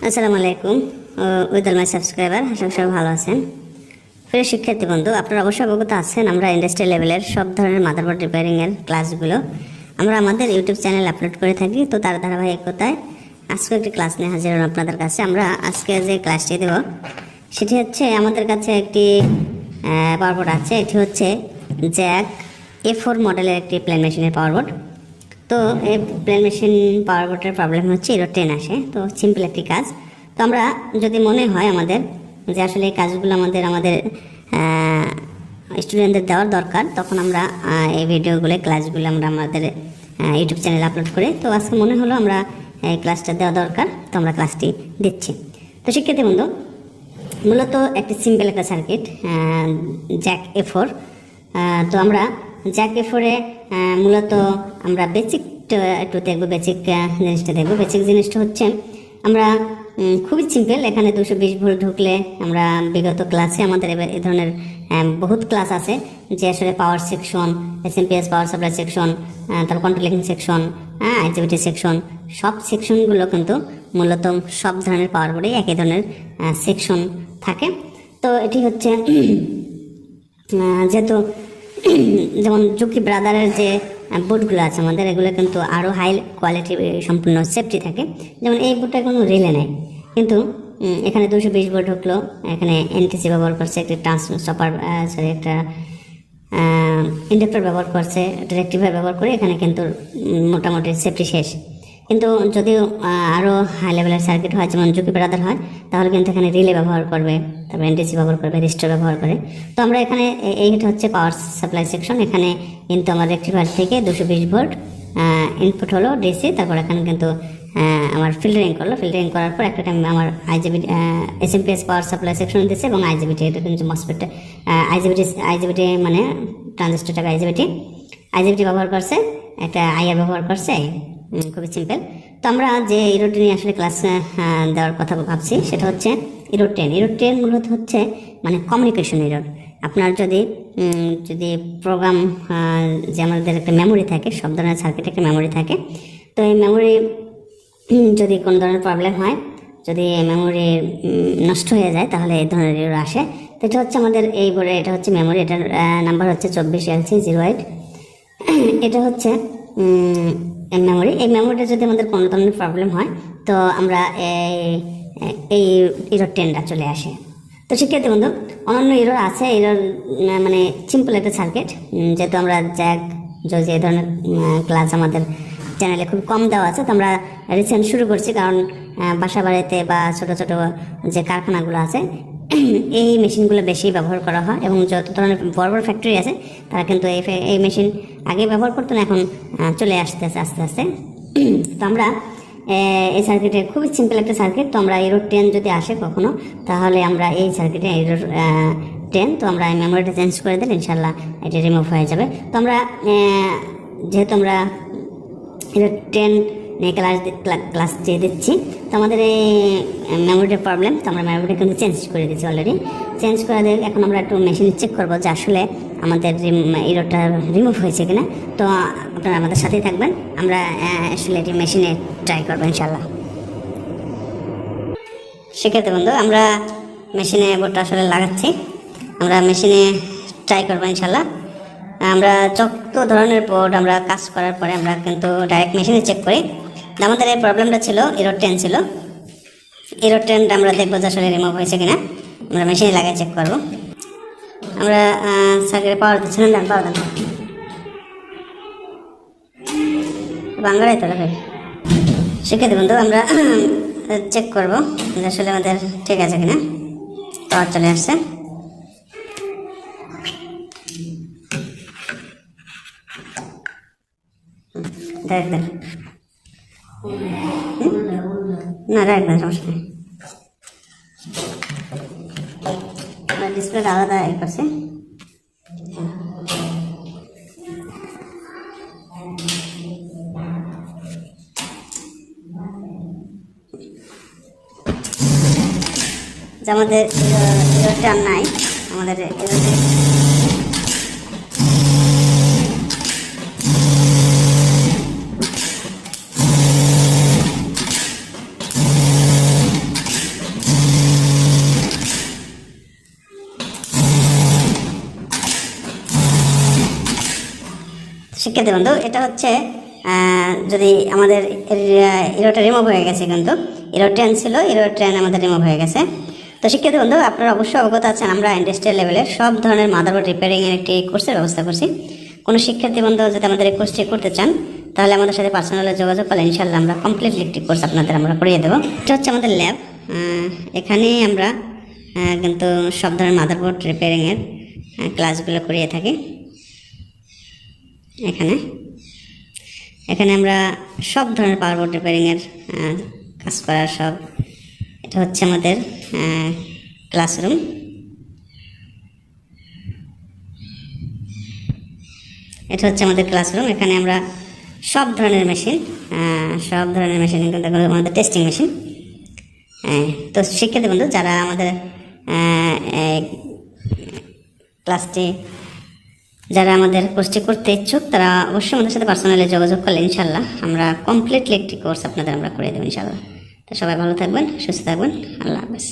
আসসালামু আলাইকুম with all my subscriber, আশা করি সবাই ভালো আছেন। প্রিয় শিক্ষার্থী বন্ধু, আপনারা অবশ্যই অবগত আছেন আমরা ইন্ডাস্ট্রি লেভেলের সব ধরনের মাদারবোর্ড রিপেয়ারিংয়ের ক্লাসগুলো আমরা আমাদের ইউটিউব চ্যানেল আপলোড করে থাকি। তো তার ধারাবাহিকতায় আজকে একটি ক্লাস নিয়ে হাজির হলাম আপনাদের কাছে। আমরা আজকে যে ক্লাসটি দেব সেটি হচ্ছে, আমাদের কাছে একটি পাওয়ারবোর্ড আছে। এটি হচ্ছে জ্যাক A4 মডেলের একটি প্লেন মেশিনের পাওয়ারবোর্ড। তো এই প্লেন মেশিন পাওয়ারবোর্ডের প্রবলেম হচ্ছে এরর 10 আসে। তো সিম্পল একটি কাজ। তো আমরা যদি মনে হয় আমাদের যে আসলে এই কাজগুলো আমাদের স্টুডেন্টদের দেওয়ার দরকার, তখন আমরা এই ভিডিওগুলো ক্লাসগুলো আমরা আমাদের ইউটিউব চ্যানেলে আপলোড করি। তো আজকে মনে হলো আমরা এই ক্লাসটা দেওয়া দরকার, তো আমরা ক্লাসটি দিচ্ছি। তো শিক্ষার্থী বন্ধু, মূলত একটি সিম্পল একটা সার্কিট জ্যাক A4। তো আমরা জ্যাক A4-এ মূলত আমরা বেসিক একটু দেখবো, বেসিক জিনিসটা দেখবো। বেসিক জিনিসটা হচ্ছে আমরা খুবই সিম্পল। এখানে 220 ভোল্ট ঢুকলে আমরা বিগত ক্লাসে আমাদের এই ধরনের বহুত ক্লাস আছে যে আসলে power section, SMPS power supply section, তারপর কন্ট্রোলিং সেকশন, IGBT সেকশন, সব সেকশনগুলো কিন্তু মূলত সব ধরনের পাওয়ার বোর্ডে একই ধরনের সেকশন থাকে। তো এটি হচ্ছে যেহেতু যেমন জুকি ব্রাদারের যে বুটগুলো আছে আমাদের, এগুলো কিন্তু আরও হাই কোয়ালিটি সম্পূর্ণ সেফটি থাকে। যেমন এই বুটটা কোনো রিলে নেই, কিন্তু এখানে 220 ভোল্ট ঢুকলো, এখানে NTC ব্যবহার করছে, একটি একটা ইন্ডাক্টর ব্যবহার করছে, একটা রেক্টিফায়ার ব্যবহার করে এখানে কিন্তু মোটামুটি সেফটি শেষ। কিন্তু যদি আরও হাই লেভেলের সার্কিট হয়, যেমন জুকি ব্রাদার হয়, তাহলে কিন্তু এখানে রিলে ব্যবহার করবে, তারপর NTC ব্যবহার করবে, রেজিস্টার ব্যবহার করে। তো আমরা এখানে এইটা হচ্ছে পাওয়ার সাপ্লাই সেকশন। এখানে কিন্তু আমার রেক্টিফায়ার থেকে 220 ভোল্ট ইনপুট হলো ডিসি, তারপর এখানে কিন্তু আমার ফিল্টারিং করলো। ফিল্টারিং করার পর একটা টাইম আমার IGBT SMPS power supply section দিচ্ছে, এবং IGBT এটা কিন্তু মসফেট IGBT মানে ট্রানজিস্টরটাকে IGBT ব্যবহার করছে, একটা IR ব্যবহার করছে। খুবই সিম্পল। তো আমরা যে ইরোড নিয়ে আসলে ক্লাস দেওয়ার কথা ভাবছি সেটা হচ্ছে ইরোড 10 মূলত হচ্ছে মানে কমিউনিকেশন ইরোড। আপনার যদি প্রোগ্রাম যে আমাদের একটা মেমোরি থাকে, সব ধরনের সার্কিট একটা মেমোরি থাকে। তো এই মেমোরি যদি কোনো ধরনের প্রবলেম হয়, যদি মেমোরি নষ্ট হয়ে যায়, তাহলে এই ধরনের ইরোড আসে। তো এটা হচ্ছে আমাদের এই বোর্ডে, এটা হচ্ছে মেমোরি, এটার নাম্বার হচ্ছে 24LC08। এটা হচ্ছে মেমোরি। এই মেমোরিটা যদি আমাদের কোনো ধরনের প্রবলেম হয়, তো আমরা এই ইরোড 10টা চলে আসে। তো শিক্ষার্থী বন্ধু, অন্যান্য ইরোড আছে, ইরোড মানে সিম্পল একটা সার্কিট। যেহেতু আমরা জ্যাক যে ধরনের ক্লাস আমাদের চ্যানেলে খুব কম দেওয়া আছে, তো আমরা রিসেন্ট শুরু করছি, কারণ বাসা বাড়িতে বা ছোটো ছোটো যে কারখানাগুলো আছে, এই মেশিনগুলো বেশি ব্যবহার করা হয়। এবং যত ধরনের বড় বড় ফ্যাক্টরি আছে, তারা কিন্তু এই মেশিন আগে ব্যবহার করতো না, এখন চলে আসতেছে আস্তে আস্তে। তো আমরা এই সার্কিটের খুবই সিম্পল একটা সার্কিট। তো আমরা ইরোড 10 যদি আসে কখনো, তাহলে আমরা এই সার্কিটে ইরোড 10, তো আমরা এই মেমোরিটা চেঞ্জ করে দিলে ইনশাল্লাহ এটা রিমুভ হয়ে যাবে। তো আমরা যেহেতু আমরা ইরোড 10 নিয়ে ক্লাস দিয়ে দিচ্ছি, তো আমাদের এই মেমোরিটার প্রবলেম, তো আমরা মেমোরিটা কিন্তু চেঞ্জ করে দিচ্ছি অলরেডি। চেঞ্জ করে দিয়ে এখন আমরা একটু মেশিনে চেক করবো যে আসলে আমাদের ইরোডটা রিমুভ হয়েছে কিনা। তো আপনারা আমাদের সাথেই থাকবেন, আমরা আসলে এটি মেশিনে ট্রাই করবো ইনশাল্লাহ। শিক্ষার্থী বন্ধু, আমরা মেশিনে বোর্ডটা আসলে লাগাচ্ছি, আমরা মেশিনে ট্রাই করবো ইনশাল্লাহ। আমরা যত ধরনের বোর্ড আমরা কাজ করার পরে আমরা কিন্তু ডাইরেক্ট মেশিনে চেক করি। আমাদের এই প্রবলেমটা ছিল ইরোড 10 ছিল। ইরোড 10টা আমরা দেখবো যে আসলে রিমুভ হয়েছে কিনা, আমরা মেশিনে লাগিয়ে চেক করবো। আমরা সার্কিটে পাওয়ার দিচ্ছিলাম, দেন পাওয়ার দেন বাংলায় তো লাগে। শিক্ষার্থী বন্ধু, আমরা চেক করবো যে আসলে আমাদের ঠিক আছে কিনা। পাওয়ার চলে আসছে। দেখ না, দেখ না, সমস্যা নেই। ডিসপ্লে আলাদা করছে। আমাদের ইরোডটা নাই, আমাদের শিক্ষার্থী বন্ধু, এটা হচ্ছে যদি আমাদের ইরোটা রিমুভ হয়ে গেছে, কিন্তু ইরো ট্রেন ছিল, ইরো ট্রেন আমাদের রিমুভ হয়ে গেছে। তো শিক্ষার্থী বন্ধু, আপনারা অবশ্যই অবগত আছেন আমরা ইন্ডাস্ট্রিয়াল লেভেলের সব ধরনের মাদারবোর্ড রিপেয়ারিংয়ের একটি কোর্সের ব্যবস্থা করছি। কোনো শিক্ষার্থী বন্ধু যদি আমাদের এই কোর্সটি করতে চান, তাহলে আমাদের সাথে পার্সোনালে যোগাযোগ করলে ইনশাল্লাহ আমরা কমপ্লিটলি একটি কোর্স আপনাদের আমরা করিয়ে দেবো। এটা হচ্ছে আমাদের ল্যাব। এখানেই আমরা কিন্তু সব ধরনের মাদারবোর্ড রিপেয়ারিংয়ের ক্লাসগুলো করিয়ে থাকি। এখানে আমরা সব ধরনের পাওয়ারবোর্ড রিপেয়ারিংয়ের কাজ করার সব, এটা হচ্ছে আমাদের ক্লাসরুম। এটা হচ্ছে আমাদের ক্লাসরুম। এখানে আমরা সব ধরনের মেশিন কিন্তু আমাদের টেস্টিং মেশিন। তো শিক্ষার্থী বন্ধু, যারা আমাদের যারা আমাদের কোর্সটি করতে ইচ্ছুক, তারা অবশ্যই আমাদের সাথে পার্সোনালি যোগাযোগ করলে ইনশাল্লাহ আমরা কমপ্লিটলি একটি কোর্স আপনাদের আমরা করে দেবো ইনশাল্লাহ। তো সবাই ভালো থাকবেন, সুস্থ থাকবেন, আল্লাহ হাফেজ।